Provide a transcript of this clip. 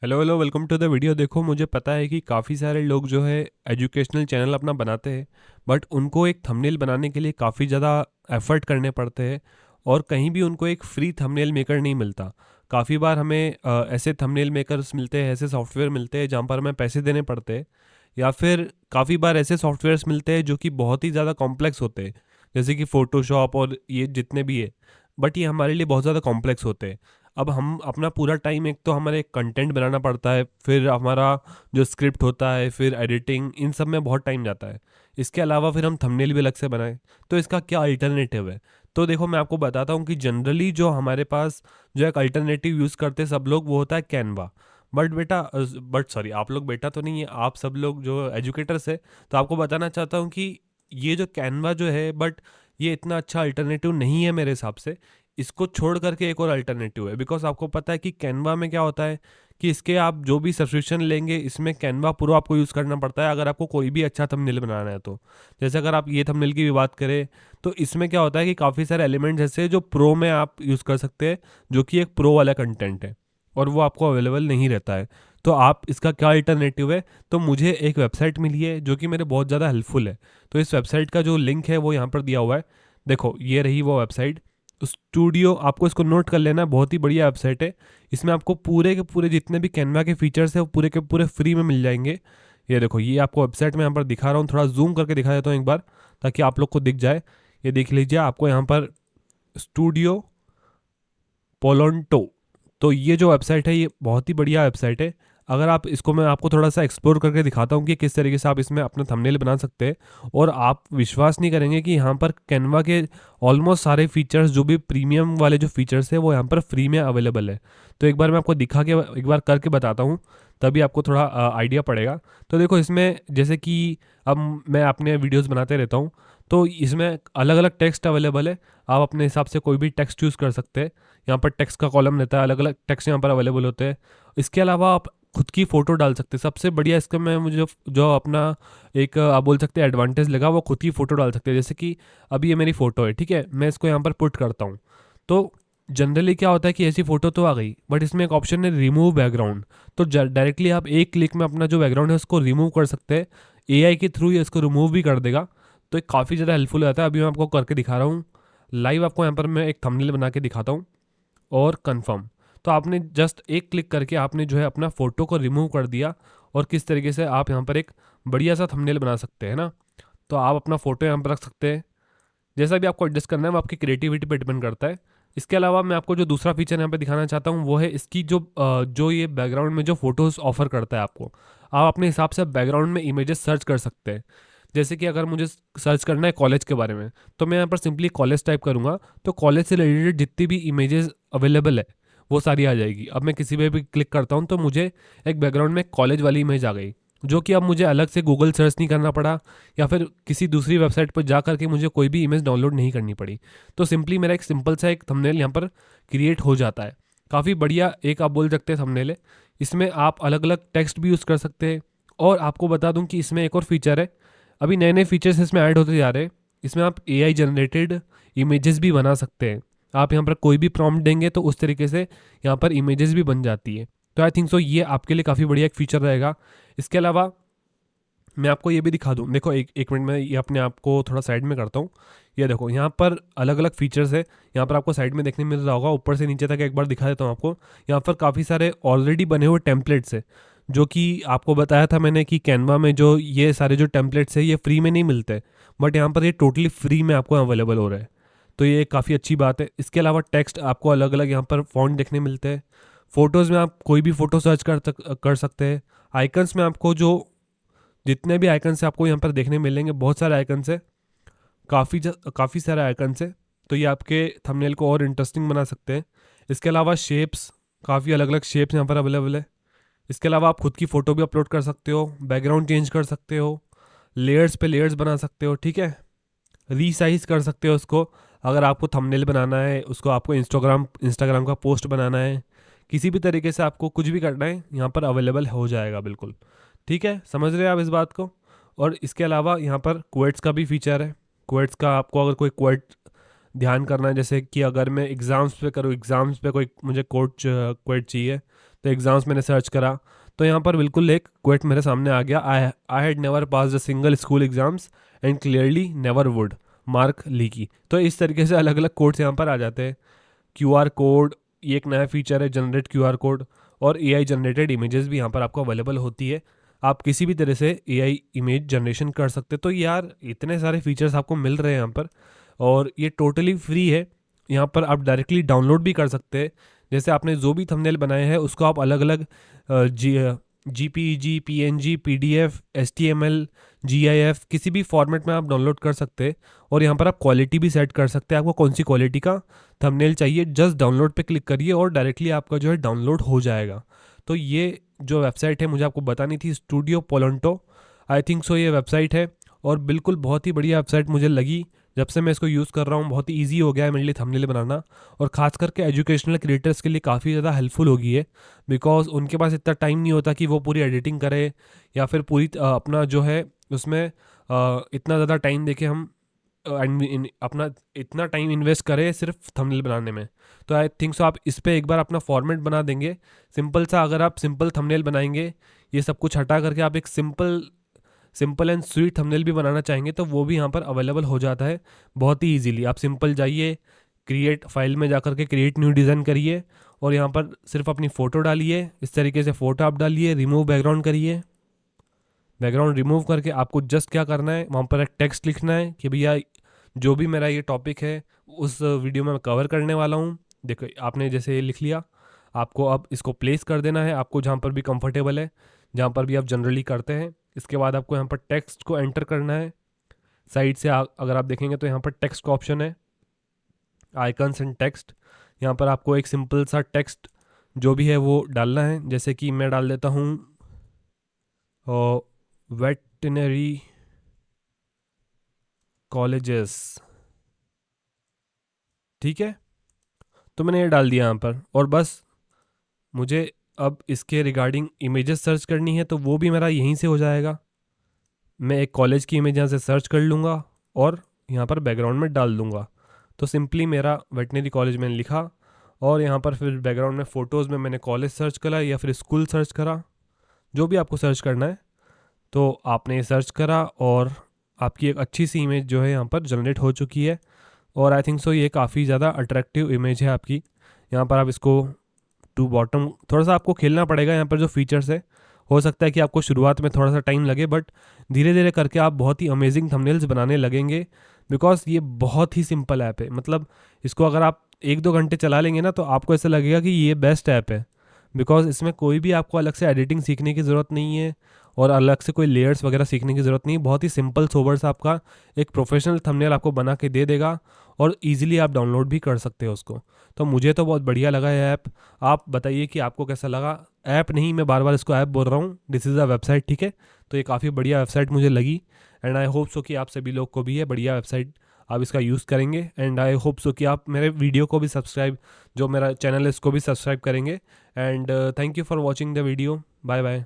Hello hello, welcome to the video. देखो, मुझे पता है कि काफ़ी सारे लोग जो है एजुकेशनल चैनल अपना बनाते हैं, बट उनको एक थंबनेल बनाने के लिए काफ़ी ज़्यादा एफर्ट करने पड़ते हैं और कहीं भी उनको एक फ्री थंबनेल मेकर नहीं मिलता। काफ़ी बार हमें ऐसे थंबनेल मेकर्स मिलते हैं, ऐसे सॉफ्टवेयर मिलते हैं जहाँ पर हमें पैसे देने पड़ते हैं, या फिर काफ़ी बार ऐसे सॉफ्टवेयर्स मिलते हैं जो कि बहुत ही ज़्यादा कॉम्प्लेक्स होते हैं, जैसे कि फ़ोटोशॉप और ये जितने भी है। बट ये हमारे लिए बहुत ज़्यादा कॉम्प्लेक्स होते हैं। अब हम अपना पूरा टाइम, एक तो हमारे कंटेंट बनाना पड़ता है, फिर हमारा जो स्क्रिप्ट होता है, फिर एडिटिंग, इन सब में बहुत टाइम जाता है। इसके अलावा फिर हम थंबनेल भी अलग से बनाएं, तो इसका क्या अल्टरनेटिव है? तो देखो, मैं आपको बताता हूँ कि जनरली जो हमारे पास जो एक अल्टरनेटिव यूज़ करते हैं सब लोग, वो होता है कैनवा। बट सॉरी, आप लोग बेटा तो नहीं है, आप सब लोग जो एजुकेटर्स है, तो आपको बताना चाहता हूँ कि ये जो कैनवा जो है, बट ये इतना अच्छा अल्टरनेटिव नहीं है मेरे हिसाब से। इसको छोड़ करके एक और अल्टरनेटिव है, बिकॉज आपको पता है कि कैनवा में क्या होता है कि इसके आप जो भी सब्सक्रिप्शन लेंगे, इसमें कैनवा प्रो आपको यूज़ करना पड़ता है अगर आपको कोई भी अच्छा थंबनेल बनाना है तो। जैसे अगर आप ये थंबनेल की भी बात करें, तो इसमें क्या होता है कि काफ़ी सारे एलिमेंट्स ऐसे हैं जो प्रो में आप यूज़ कर सकते हैं, जो कि एक प्रो वाला कंटेंट है और वो आपको अवेलेबल नहीं रहता है। तो आप इसका क्या अल्टरनेटिव है? तो मुझे एक वेबसाइट मिली है जो कि मेरे बहुत ज़्यादा हेल्पफुल है। तो इस वेबसाइट का जो लिंक है वो यहाँ पर दिया हुआ है। देखो, ये रही वो वेबसाइट स्टूडियो। आपको इसको नोट कर लेना, बहुत ही बढ़िया वेबसाइट है। इसमें आपको पूरे के पूरे जितने भी कैनवा के फीचर्स है वो पूरे के पूरे फ्री में मिल जाएंगे। ये देखो, ये आपको वेबसाइट में यहाँ पर दिखा रहा हूँ, थोड़ा जूम करके दिखा देता हूँ एक बार, ताकि आप लोग को दिख जाए। ये देख लीजिए, आपको यहाँ पर स्टूडियो पोलोंटो, तो ये जो वेबसाइट है ये बहुत ही बढ़िया वेबसाइट है। अगर आप इसको, मैं आपको थोड़ा सा एक्सप्लोर करके दिखाता हूँ कि किस तरीके से आप इसमें अपना थंबनेल बना सकते हैं, और आप विश्वास नहीं करेंगे कि यहाँ पर कैनवा के ऑलमोस्ट सारे फीचर्स, जो भी प्रीमियम वाले जो फीचर्स है, वो यहाँ पर फ्री में अवेलेबल है। तो एक बार मैं आपको दिखा के एक बार करके बताता हूँ, तभी आपको थोड़ा आइडिया पड़ेगा। तो देखो, इसमें जैसे कि अब मैं अपने वीडियोज़ बनाते रहता हूँ, तो इसमें अलग अलग टेक्स्ट अवेलेबल है। आप अपने हिसाब से कोई भी टेक्स्ट चूज़ कर सकते हैं। यहाँ पर टेक्स्ट का कॉलम रहता है, अलग अलग टेक्स्ट यहाँ पर अवेलेबल होते हैं। इसके अलावा आप खुद की फ़ोटो डाल सकते हैं। सबसे बढ़िया इसका मैं मुझे जो अपना एक आप बोल सकते हैं एडवांटेज लगा, वो खुद की फ़ोटो डाल सकते हैं। जैसे कि अभी ये मेरी फ़ोटो है, ठीक है, मैं इसको यहाँ पर पुट करता हूँ। तो जनरली क्या होता है कि ऐसी फ़ोटो तो आ गई, बट इसमें एक ऑप्शन है रिमूव बैकग्राउंड। तो डायरेक्टली आप एक क्लिक में अपना जो बैकग्राउंड है उसको रिमूव कर सकते हैं। एआई के थ्रू ये इसको रिमूव भी कर देगा। तो ये काफ़ी ज़्यादा हेल्पफुल रहता है। अभी मैं आपको करके दिखा रहा हूँ लाइव। आपको यहाँ पर मैं एक थंबनेल बना के दिखाता हूँ और कंफर्म। तो आपने जस्ट एक क्लिक करके आपने जो है अपना फ़ोटो को रिमूव कर दिया, और किस तरीके से आप यहाँ पर एक बढ़िया सा थंबनेल बना सकते हैं ना। तो आप अपना फ़ोटो यहाँ पर रख सकते हैं, जैसा भी आपको एडजस्ट करना है, वो आपकी क्रिएटिविटी पे डिपेंड करता है। इसके अलावा मैं आपको जो दूसरा फीचर यहाँ पे दिखाना चाहता हूँ, वो है इसकी जो ये बैकग्राउंड में जो फोटोज़ ऑफर करता है आपको। आप अपने हिसाब से बैकग्राउंड में इमेजेस सर्च कर सकते हैं। जैसे कि अगर मुझे सर्च करना है कॉलेज के बारे में, तो मैं यहाँ पर सिंपली कॉलेज टाइप करूँगा, तो कॉलेज से रिलेटेड जितनी भी इमेजेस अवेलेबल है वो सारी आ जाएगी। अब मैं किसी पे भी क्लिक करता हूँ तो मुझे एक बैकग्राउंड में कॉलेज वाली इमेज आ गई, जो कि अब मुझे अलग से गूगल सर्च नहीं करना पड़ा, या फिर किसी दूसरी वेबसाइट पर जा करके मुझे कोई भी इमेज डाउनलोड नहीं करनी पड़ी। तो सिंपली मेरा एक सिंपल सा एक थंबनेल यहाँ पर क्रिएट हो जाता है। काफ़ी बढ़िया एक आप बोल सकते हैं थंबनेल है। इसमें आप अलग अलग टेक्स्ट भी यूज़ कर सकते हैं। और आपको बता दूं कि इसमें एक और फीचर है, अभी नए नए फीचर्स इसमें ऐड होते जा रहे हैं। इसमें आप एआई जनरेटेड इमेजेस भी बना सकते हैं। आप यहाँ पर कोई भी प्रॉम्प्ट देंगे तो उस तरीके से यहाँ पर इमेजेस भी बन जाती है। तो आई थिंक सो ये आपके लिए काफ़ी बढ़िया एक फीचर रहेगा। इसके अलावा मैं आपको ये भी दिखा दूँ, देखो एक एक मिनट में ये अपने आप को थोड़ा साइड में करता हूँ। ये देखो, यहाँ पर अलग अलग फीचर्स है। यहाँ पर आपको साइड में देखने मिल रहा होगा, ऊपर से नीचे तक एक बार दिखा देता हूँ आपको। यहाँ पर काफ़ी सारे ऑलरेडी बने हुए टेम्पलेट्स है, जो कि आपको बताया था मैंने कि कैनवा में जो ये सारे जो टेम्पलेट्स है ये फ्री में नहीं मिलते, बट यहाँ पर ये टोटली फ्री में आपको अवेलेबल हो रहा है। तो ये काफ़ी अच्छी बात है। इसके अलावा टेक्स्ट आपको अलग अलग यहाँ पर फॉन्ट देखने मिलते हैं। फ़ोटोज़ में आप कोई भी फ़ोटो सर्च कर सकते हैं। आइकन्स में आपको जो जितने भी आइकन्स आपको यहाँ पर देखने मिलेंगे, बहुत सारे आइकन्स है, काफ़ी सारे आइकन्स है। तो ये आपके थंबनेल को और इंटरेस्टिंग बना सकते हैं। इसके अलावा शेप्स, काफ़ी अलग अलग शेप्स यहाँ पर अवेलेबल है। इसके अलावा आप खुद की फ़ोटो भी अपलोड कर सकते हो, बैकग्राउंड चेंज कर सकते हो, लेयर्स पे लेयर्स बना सकते हो, ठीक है, रीसाइज कर सकते हो उसको। अगर आपको थंबनेल बनाना है, उसको आपको इंस्टाग्राम का पोस्ट बनाना है, किसी भी तरीके से आपको कुछ भी करना है, यहाँ पर अवेलेबल हो जाएगा बिल्कुल। ठीक है, समझ रहे हैं आप इस बात को? और इसके अलावा यहाँ पर क्वेट्स का भी फीचर है। क्वेट्स का आपको अगर कोई क्वेट ध्यान करना है, जैसे कि अगर मैं एग्ज़ाम्स पे करूँ, एग्ज़ाम्स पे कोई मुझे क्वेट चाहिए, तो एग्ज़ाम्स मैंने सर्च करा, तो यहाँ पर बिल्कुल एक क्वेट मेरे सामने आ गया, I had never pass a single school exams and clearly never would mark leaky. तो इस तरीके से अलग अलग कोड्स यहाँ पर आ जाते हैं। QR कोड, ये एक नया फीचर है, जनरेट QR कोड, और AI जनरेटेड इमेजेस भी यहाँ पर आपको अवेलेबल होती है। आप किसी भी तरह से AI इमेज जनरेशन कर सकते हो। तो यार इतने सारे फीचर्स आपको मिल रहे हैं यहाँ पर, और ये टोटली फ्री है। यहाँ पर आप डायरेक्टली डाउनलोड भी कर सकते हैं। जैसे आपने जो भी थंबनेल बनाए हैं उसको आप अलग अलग JPEG, PNG, PDF, HTML, GIF किसी भी फॉर्मेट में आप डाउनलोड कर सकते हैं। और यहाँ पर आप क्वालिटी भी सेट कर सकते हैं, आपको कौन सी क्वालिटी का थंबनेल चाहिए, जस्ट डाउनलोड पे क्लिक करिए और डायरेक्टली आपका जो है डाउनलोड हो जाएगा। तो ये जो वेबसाइट है मुझे आपको बतानी थी, स्टूडियो पोलंटो, आई थिंक सो ये वेबसाइट है, और बिल्कुल बहुत ही बढ़िया वेबसाइट मुझे लगी। जब से मैं इसको यूज़ कर रहा हूँ बहुत ही ईजी हो गया है मेरे लिए थंबनेल बनाना, और ख़ास करके एजुकेशनल क्रिएटर्स के लिए काफ़ी ज़्यादा हेल्पफुल हो गई है, बिकॉज उनके पास इतना टाइम नहीं होता कि वो पूरी एडिटिंग करे, या फिर पूरी अपना जो है उसमें इतना ज़्यादा टाइम देके हम अपना इतना टाइम इन्वेस्ट करें सिर्फ थंबनेल बनाने में। तो आई थिंक सो आप इस पर एक बार अपना फॉर्मेट बना देंगे सिंपल सा। अगर आप सिंपल थंबनेल बनाएंगे, ये सब कुछ हटा करके आप एक सिंपल एंड स्वीट थंबनेल भी बनाना चाहेंगे तो वो भी यहाँ पर अवेलेबल हो जाता है बहुत ही इजीली। आप सिंपल जाइए, क्रिएट फाइल में जाकर के क्रिएट न्यू डिज़ाइन करिए, और यहाँ पर सिर्फ अपनी फ़ोटो डालिए, इस तरीके से फ़ोटो आप डालिए, रिमूव बैकग्राउंड करिए। बैकग्राउंड रिमूव करके आपको जस्ट क्या करना है, वहाँ पर एक टेक्स्ट लिखना है कि भैया जो भी मेरा ये टॉपिक है उस वीडियो में मैं कवर करने वाला हूँ। देखो आपने जैसे ये लिख लिया, आपको अब इसको प्लेस कर देना है आपको जहाँ पर भी कंफर्टेबल है, जहाँ पर भी आप जनरली करते हैं। इसके बाद आपको यहाँ पर टेक्स्ट को एंटर करना है। साइड से अगर आप देखेंगे तो यहाँ पर टेक्स्ट का ऑप्शन है, आइकन्स एंड टेक्स्ट। यहाँ पर आपको एक सिंपल सा टेक्स्ट जो भी है वो डालना है, जैसे कि मैं डाल देता हूँ वेटनरी कॉलेजेस, ठीक है। तो मैंने ये डाल दिया यहाँ पर, और बस मुझे अब इसके रिगार्डिंग इमेजेस सर्च करनी है तो वो भी मेरा यहीं से हो जाएगा। मैं एक कॉलेज की इमेज यहाँ से सर्च कर लूँगा और यहाँ पर बैकग्राउंड में डाल दूँगा। तो सिंपली मेरा वेटनरी कॉलेज मैंने लिखा, और यहाँ पर फिर बैकग्राउंड में फ़ोटोज़ में मैंने कॉलेज सर्च करा या फिर स्कूल सर्च करा, जो भी आपको सर्च करना है। तो आपने ये सर्च करा और आपकी एक अच्छी सी इमेज जो है यहाँ पर जनरेट हो चुकी है, और आई थिंक सो ये काफ़ी ज़्यादा अट्रैक्टिव इमेज है आपकी। यहाँ पर आप इसको टू बॉटम थोड़ा सा आपको खेलना पड़ेगा। यहाँ पर जो फीचर्स है, हो सकता है कि आपको शुरुआत में थोड़ा सा टाइम लगे, बट धीरे धीरे करके आप बहुत ही अमेजिंग थंबनेल्स बनाने लगेंगे, बिकॉज ये बहुत ही सिंपल ऐप है। मतलब इसको अगर आप 1-2 घंटे चला लेंगे ना तो आपको ऐसा लगेगा कि ये बेस्ट ऐप है, बिकॉज इसमें कोई भी आपको अलग से एडिटिंग सीखने की ज़रूरत नहीं है, और अलग से कोई लेयर्स वगैरह सीखने की ज़रूरत नहीं। बहुत ही सिंपल सोबर सा आपका एक प्रोफेशनल थंबनेल आपको बना के दे देगा, और इजीली आप डाउनलोड भी कर सकते हो उसको। तो मुझे तो बहुत बढ़िया लगा ये ऐप। आप बताइए कि आपको कैसा लगा। ऐप नहीं, मैं बार बार इसको ऐप बोल रहा हूँ, दिस इज़ अ वेबसाइट, ठीक है। तो ये काफ़ी बढ़िया वेबसाइट मुझे लगी, एंड आई होप सो कि आप सभी लोग को भी ये बढ़िया वेबसाइट आप इसका यूज़ करेंगे, एंड आई होप सो कि आप मेरे वीडियो को भी सब्सक्राइब, जो मेरा चैनल है इसको भी सब्सक्राइब करेंगे। And thank you for watching the video. Bye bye.